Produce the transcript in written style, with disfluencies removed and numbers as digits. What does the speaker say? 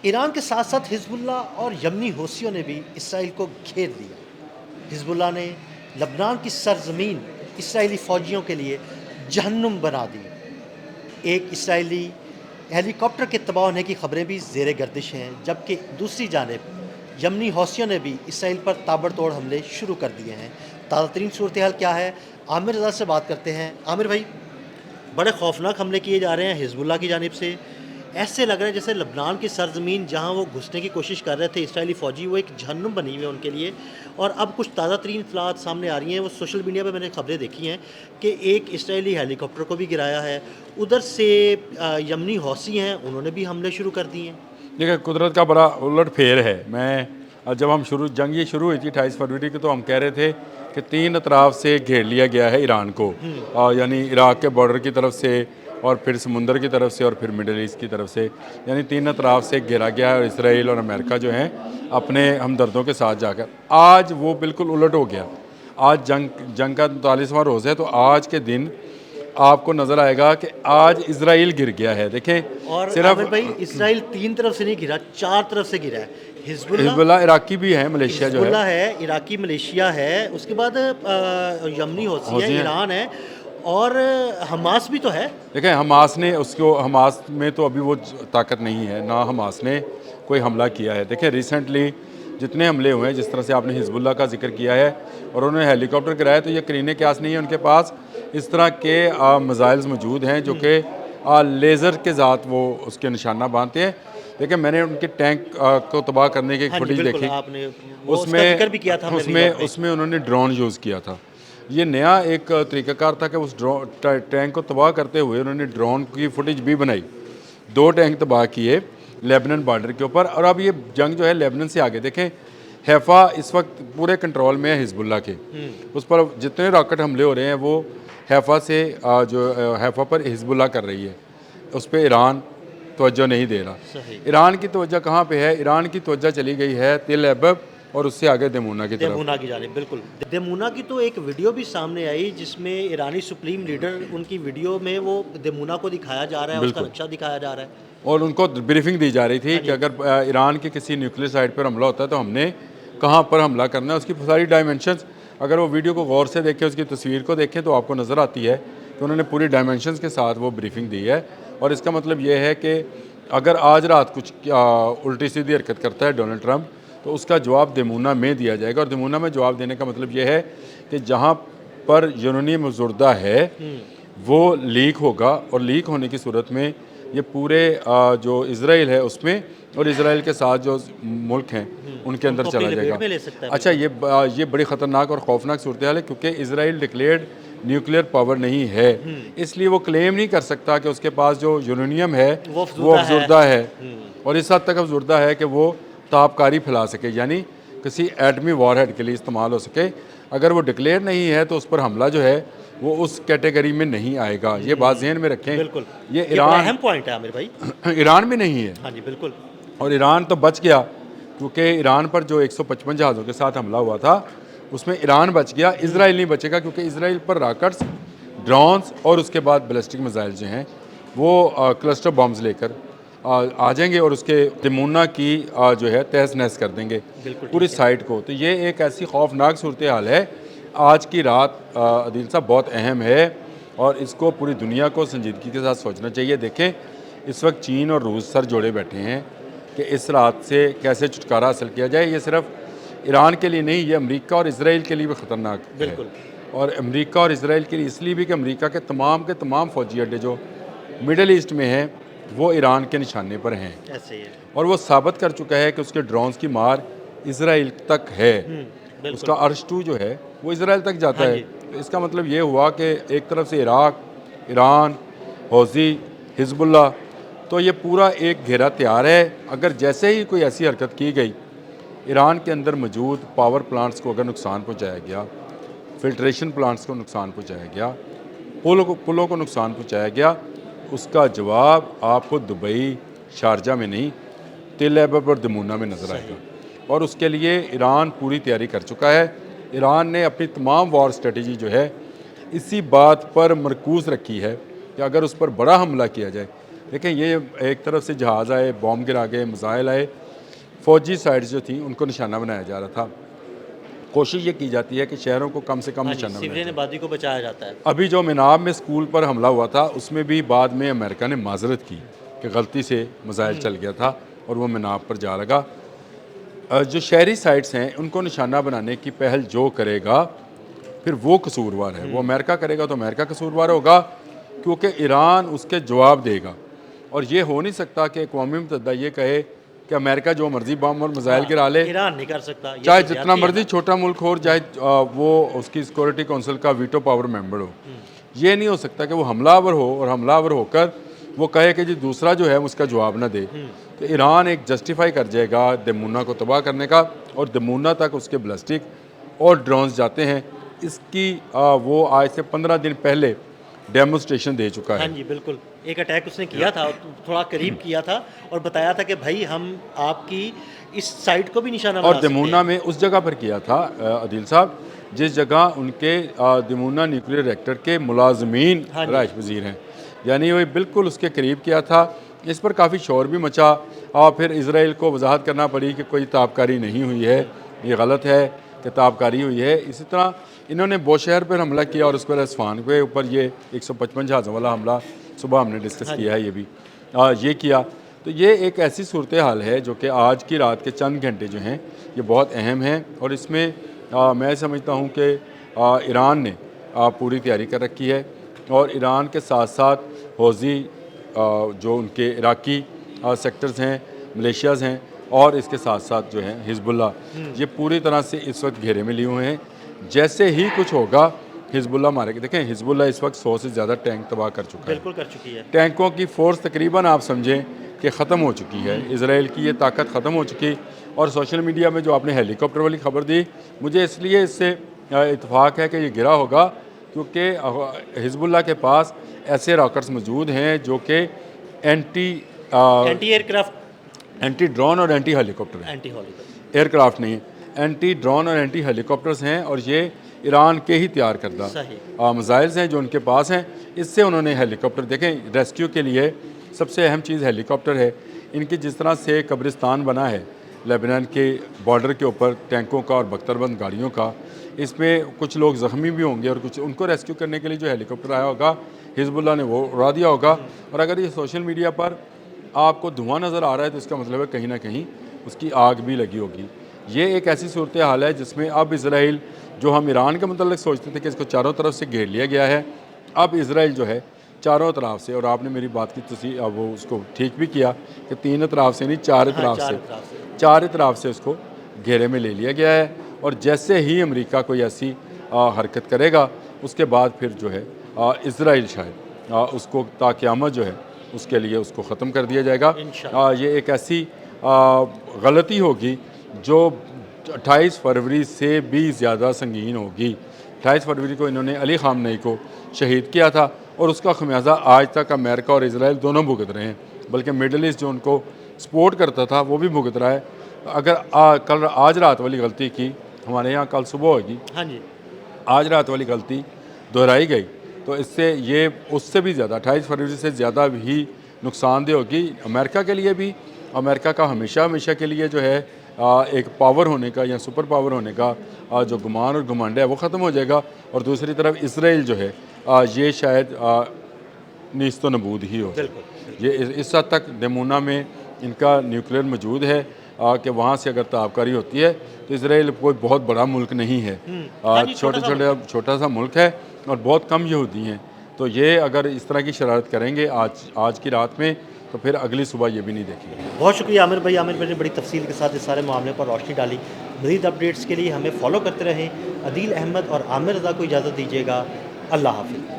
Iran के साथ साथ हिजबुल्लाह और यमनी हौसियों ने भी इसराइल को घेर लिया। हिजबुल्लाह ने लबनान की सरजमीन इसराइली फ़ौजियों के लिए जहन्नुम बना दी। एक इसराइली हेलीकॉप्टर के तबाह होने की खबरें भी ज़ेर गर्दिश हैं, जबकि दूसरी जानिब यमनी हौसियों ने भी इसराइल पर ताबड़तोड़ हमले शुरू कर दिए हैं। ताज़ा तरीन सूरत हाल क्या है, आमिर रज़ा से बात करते हैं। आमिर भाई, बड़े खौफनाक हमले किए जा रहे हैं हिजबुल्लाह की जानिब से। ऐसे लग रहा है जैसे लबनान की सरजमीन जहां वो घुसने की कोशिश कर रहे थे इसराइली फ़ौजी, वो एक जहन्नुम बनी हुई है उनके लिए। और अब कुछ ताज़ा तरीन इत्तलात सामने आ रही हैं, वो सोशल मीडिया पे मैंने खबरें देखी हैं कि एक इसराइली हेलीकॉप्टर को भी गिराया है। उधर से यमनी हौसी हैं, उन्होंने भी हमले शुरू कर दिए हैं। देखिए, कुदरत का बड़ा उलट फेर है। जब हम जंग ये शुरू हुई थी 28 फरवरी को, तो हम कह रहे थे कि तीन अतराफ से घेर लिया गया है ईरान को, यानी इराक़ के बॉर्डर की तरफ से और फिर समुंदर की तरफ से और फिर मिडल ईस्ट की तरफ से, यानी तीन अतराफ से घेरा गया है। और इसराइल और अमेरिका जो हैं अपने हमदर्दों के साथ जाकर, आज वो बिल्कुल उलट हो गया। आज जंग का 43वां रोज़ है, तो आज के दिन आपको नज़र आएगा कि आज इजराइल गिर गया है। देखें, और सिर्फ भाई, इसराइल तीन तरफ से नहीं गिरा, चार तरफ से गिरा है। हिजबुल्लाह इराकी भी है, मलेशिया जो है, इराकी मलेशिया है, उसके बाद यमनी हौसी है, ईरान है और हमास भी तो है। देखें, हमास में तो अभी वो ताकत नहीं है, ना हमास ने कोई हमला किया है। देखें, रिसेंटली जितने हमले हुए हैं, जिस तरह से आपने हिजबुल्लाह का जिक्र किया है और उन्होंने हेलीकॉप्टर गिराया, तो ये करीने क्यास नहीं है उनके पास। इस तरह के मिसाइल्स मौजूद हैं जो कि लेज़र के ज़ात वो उसके निशाना बांधते हैं। देखिए, मैंने उनके टैंक को तबाह करने की फुटेज देखी, उसमें उन्होंने ड्रोन यूज़ किया था। ये नया एक तरीक़ाकार था कि उस टैंक को तबाह करते हुए उन्होंने ड्रोन की फुटेज भी बनाई। 2 टैंक तबाह किए लेबनान बॉर्डर के ऊपर। और अब ये जंग जो है लेबनान से आगे, देखें, हैफ़ा इस वक्त पूरे कंट्रोल में है हिजबुल्लाह के। उस पर जितने रॉकेट हमले हो रहे हैं वो हैफ़ा से जो हैफ़ा पर हिजबुल्लाह कर रही है, उस पर ईरान तवज्जो नहीं दे रहा। ईरान की तवज्जो कहाँ पे है? ईरान की तवज्जो चली गई है तिल अबब और उससे आगे दमूना की तरफ। दमूना की जानिब, बिल्कुल। दमूना की तो एक वीडियो भी सामने आई जिसमें ईरानी सुप्रीम लीडर, उनकी वीडियो में वो दमूना को दिखाया जा रहा है, उसका नक्शा दिखाया जा रहा है और उनको ब्रीफिंग दी जा रही थी कि अगर ईरान की किसी न्यूक्लियर साइट पर हमला होता है तो हमने कहाँ पर हमला करना है, उसकी सारी डायमेंशंस। अगर वो वीडियो को गौर से देखें, उसकी तस्वीर को देखें, तो आपको नज़र आती है कि उन्होंने पूरी डायमेंशंस के साथ वो ब्रीफिंग दी है। और इसका मतलब ये है कि अगर आज रात कुछ उल्टी सीधी हरकत करता है डोनाल्ड ट्रंप, तो उसका जवाब दमूना में दिया जाएगा। और दमूना में जवाब देने का मतलब ये है कि जहाँ पर यूरेनियम मौजूदा है वो लीक होगा, और लीक होने की सूरत में ये पूरे जो इसराइल है उसमें और इसराइल के साथ जो मुल्क हैं उनके अंदर चला जाएगा। अच्छा, ये बड़ी ख़तरनाक और खौफनाक सूरत हाल है, क्योंकि इसराइल डिक्लेयर्ड न्यूक्लियर पावर नहीं है, इसलिए वो क्लेम नहीं कर सकता कि उसके पास जो यूरेनियम है वो अफजुर्दा है। और इस हद तक अफजुर्दा है कि वो तापकारी फैला सके, यानी किसी एटमी वॉरहेड के लिए इस्तेमाल हो सके। अगर वो डिक्लेयर नहीं है तो उस पर हमला जो है वो उस कैटेगरी में नहीं आएगा। ये बात ज़हन में रखें। बिल्कुल, ये ईरान अहम पॉइंट है आमिर भाई। ईरान में नहीं है। हाँ जी, बिल्कुल। और ईरान तो बच गया, क्योंकि ईरान पर जो 155 जहाज़ों के साथ हमला हुआ था उसमें ईरान बच गया, इसराइल नहीं बचेगा, क्योंकि इसराइल पर रॉकेट्स, ड्रोन्स और उसके बाद बैलिस्टिक मिसाइल जो हैं वो क्लस्टर बॉम्ब्स लेकर आ जाएंगे और उसके दमूना की जो है तहस नहस कर देंगे पूरी साइट को। तो ये एक ऐसी खौफनाक सूरत हाल है। आज की रात आदिल साहब बहुत अहम है और इसको पूरी दुनिया को संजीदगी के साथ सोचना चाहिए। देखें, इस वक्त चीन और रूस सर जोड़े बैठे हैं कि इस रात से कैसे छुटकारा हासिल किया जाए। ये सिर्फ ईरान के लिए नहीं, ये अमेरिका और इसराइल के लिए भी ख़तरनाक है। और अमेरिका और इसराइल के लिए इसलिए भी कि अमेरिका के तमाम फ़ौजी अड्डे जो मिडल ईस्ट में हैं वो ईरान के निशाने पर हैं। ऐसे ही है। और वो साबित कर चुका है कि उसके ड्रोन्स की मार इसराइल तक है। उसका अर्श 2 जो है वो इसराइल तक जाता है। तो इसका मतलब ये हुआ कि एक तरफ से इराक, ईरान, हौसी, हिजबुल्लाह, तो ये पूरा एक घेरा तैयार है। अगर जैसे ही कोई ऐसी हरकत की गई, ईरान के अंदर मौजूद पावर प्लांट्स को अगर नुकसान पहुँचाया गया, फिल्ट्रेशन प्लांट्स को नुकसान पहुँचाया गया, पुलों को नुकसान पहुँचाया गया, उसका जवाब आपको दुबई, शारजा में नहीं, तिल अबब और दमूना में नज़र आएगा। और उसके लिए ईरान पूरी तैयारी कर चुका है। ईरान ने अपनी तमाम वॉर स्ट्रेटजी जो है इसी बात पर मरकूज़ रखी है कि अगर उस पर बड़ा हमला किया जाए देखें ये एक तरफ से जहाज़ आए, बॉम्ब गिरा गए, मिसाइल आए, फ़ौजी साइड्स जो थी उनको निशाना बनाया जा रहा था। कोशिश ये की जाती है कि शहरों को कम से कम हाँ जी, निशाना बनाया सिवरेन जाए। आबादी को बचाया जाता है। अभी जो मिनाब में स्कूल पर हमला हुआ था उसमें भी बाद में अमेरिका ने माजरत की कि गलती से मिसाइल चल गया था और वो मिनाब पर जा लगा। जो शहरी साइट्स हैं उनको निशाना बनाने की पहल जो करेगा फिर वो कसूरवार है। वो अमेरिका करेगा तो अमेरिका कसूरवार होगा, क्योंकि ईरान उसके जवाब देगा। और ये हो नहीं सकता कि अक़वाम मुत्तहिदा ये कहे कि अमेरिका जो मर्ज़ी बम और मिसाइल गिरा ले, ईरान नहीं कर सकता, ये चाहे तो जितना ज्यादती है मर्जी ना। छोटा मुल्क हो और चाहे वो उसकी सिक्योरिटी काउंसिल का वीटो पावर मेंबर हो। ये नहीं हो सकता कि वो हमलावर हो और हमलावर होकर वो कहे कि जी दूसरा जो है उसका जवाब ना दे। तो ईरान एक जस्टिफाई कर जाएगा दमूना को तबाह करने का, और दमूना तक उसके बैलिस्टिक और ड्रोन्स जाते हैं। इसकी वो आज से 15 दिन पहले डेमोन्स्ट्रेशन दे चुका हाँ है। जी, बिल्कुल। एक अटैक उसने किया था, थोड़ा करीब किया था और बताया था कि भाई हम आपकी इस साइट को भी निशाना बना और सकते दमूना हैं। में उस जगह पर किया था अदील साहब जिस जगह उनके दमूना न्यूक्लियर रिएक्टर के मुलाजमीन हाँ जी। राइश वज़ीर हैं, यानी वो बिल्कुल उसके करीब किया था। इस पर काफ़ी शोर भी मचा और फिर इसराइल को वजाहत करना पड़ी कि कोई ताबकारी नहीं हुई है, ये गलत है कि ताबकारी हुई है। इसी तरह इन्होंने बोशहर पर हमला किया और उस पर अस्फान के ऊपर ये 155 जहाज़ों वाला हमला सुबह हमने डिस्कस किया है, ये भी ये किया। तो ये एक ऐसी सूरत हाल है जो कि आज की रात के चंद घंटे जो हैं ये बहुत अहम हैं, और इसमें मैं समझता हूँ कि ईरान ने पूरी तैयारी कर रखी है। और ईरान के साथ साथ हौज़ी जो उनके इराकी सेक्टर्स हैं, मलेशियाज़ हैं, और इसके साथ साथ जो है हिजबुल्ला, ये पूरी तरह से इस वक्त घेरे में लिए हुए हैं। जैसे ही कुछ होगा हिजबुल्ला मारेगा। देखें हिजबुल्ला इस वक्त 100 से ज़्यादा टैंक तबाह कर चुका है। बिल्कुल कर चुकी है। टैंकों की फ़ोर्स तकरीबन आप समझें कि ख़त्म हो चुकी है, इसराइल की ये ताकत ख़त्म हो चुकी। और सोशल मीडिया में जो आपने हेलीकॉप्टर वाली खबर दी, मुझे इसलिए इससे इत्तेफाक है कि ये गिरा होगा क्योंकि हिजबुल्ला के पास ऐसे रॉकेट्स मौजूद हैं जो कि anti anti aircraft, anti drone और एंटी हेलीकॉप्टर हैं। एंटी हॉलीकॉप्टर। एयरक्राफ्ट नहीं है, एंटी ड्रोन और एंटी हेलीकॉप्टर्स हैं, और ये ईरान के ही तैयार करदा सही। मिसाइल्स हैं जो उनके पास हैं। इससे उन्होंने हेलीकॉप्टर, देखें रेस्क्यू के लिए सबसे अहम चीज़ हेलीकॉप्टर है। इनकी जिस तरह से कब्रिस्तान बना है लेबनान के बॉर्डर के ऊपर टैंकों का और बख्तरबंद गाड़ियों का, इसमें कुछ लोग ज़ख्मी भी होंगे और कुछ उनको रेस्क्यू करने के लिए जो हेलीकॉप्टर आया होगा हिजबुल्ला ने वो उड़ा दिया होगा। और अगर ये सोशल मीडिया पर आपको धुआं नज़र आ रहा है तो इसका मतलब है कहीं ना कहीं उसकी आग भी लगी होगी। ये एक ऐसी सूरत हाल है जिसमें अब इसराइल, जो हम ईरान के मतलब सोचते थे कि इसको चारों तरफ से घेर लिया गया है, अब इसराइल जो है चारों तरफ से, और आपने मेरी बात की तस्वीर अब वो उसको ठीक भी किया कि तीन तरफ से नहीं चार तरफ से, चार तरफ से उसको घेरे में ले लिया गया है। और जैसे ही अमेरिका कोई ऐसी हरकत करेगा उसके बाद फिर जो है इसराइल शायद उसको ताक़यामत जो है उसके लिए उसको ख़त्म कर दिया जाएगा। ये एक ऐसी गलती होगी जो 28 फरवरी से भी ज़्यादा संगीन होगी। 28 फरवरी को इन्होंने अली ख़ामनेई को शहीद किया था और उसका खमियाजा आज तक अमेरिका और इसराइल दोनों भुगत रहे हैं, बल्कि मिडल ईस्ट जो उनको सपोर्ट करता था वो भी भुगत रहा है। अगर आज रात वाली गलती की, हमारे यहाँ कल सुबह होगी, हाँ जी, आज रात वाली गलती दोहराई गई तो इससे ये उससे भी ज़्यादा 28 फरवरी से ज़्यादा भी नुकसानदेह होगी अमेरिका के लिए भी। अमेरिका का हमेशा के लिए जो है एक पावर होने का या सुपर पावर होने का जो गुमान और घमंड है वो ख़त्म हो जाएगा। और दूसरी तरफ इसराइल जो है ये शायद नीस्तो नबूद ही हो। ये इस हद तक दमूना में इनका न्यूक्लियर मौजूद है कि वहाँ से अगर ताबकारी होती है तो इसराइल कोई बहुत बड़ा मुल्क नहीं है, छोटा सा मुल्क है और बहुत कम यहूदी हैं। तो ये अगर इस तरह की शरारत करेंगे आज की रात में तो फिर अगली सुबह ये भी नहीं देखेंगे। बहुत शुक्रिया आमिर भाई। आमिर भाई ने बड़ी तफसील के साथ इस सारे मामले पर रोशनी डाली। मज़ीद अपडेट्स के लिए हमें फॉलो करते रहें। अदील अहमद और आमिर रज़ा को इजाज़त दीजिएगा। अल्लाह हाफ़िज़।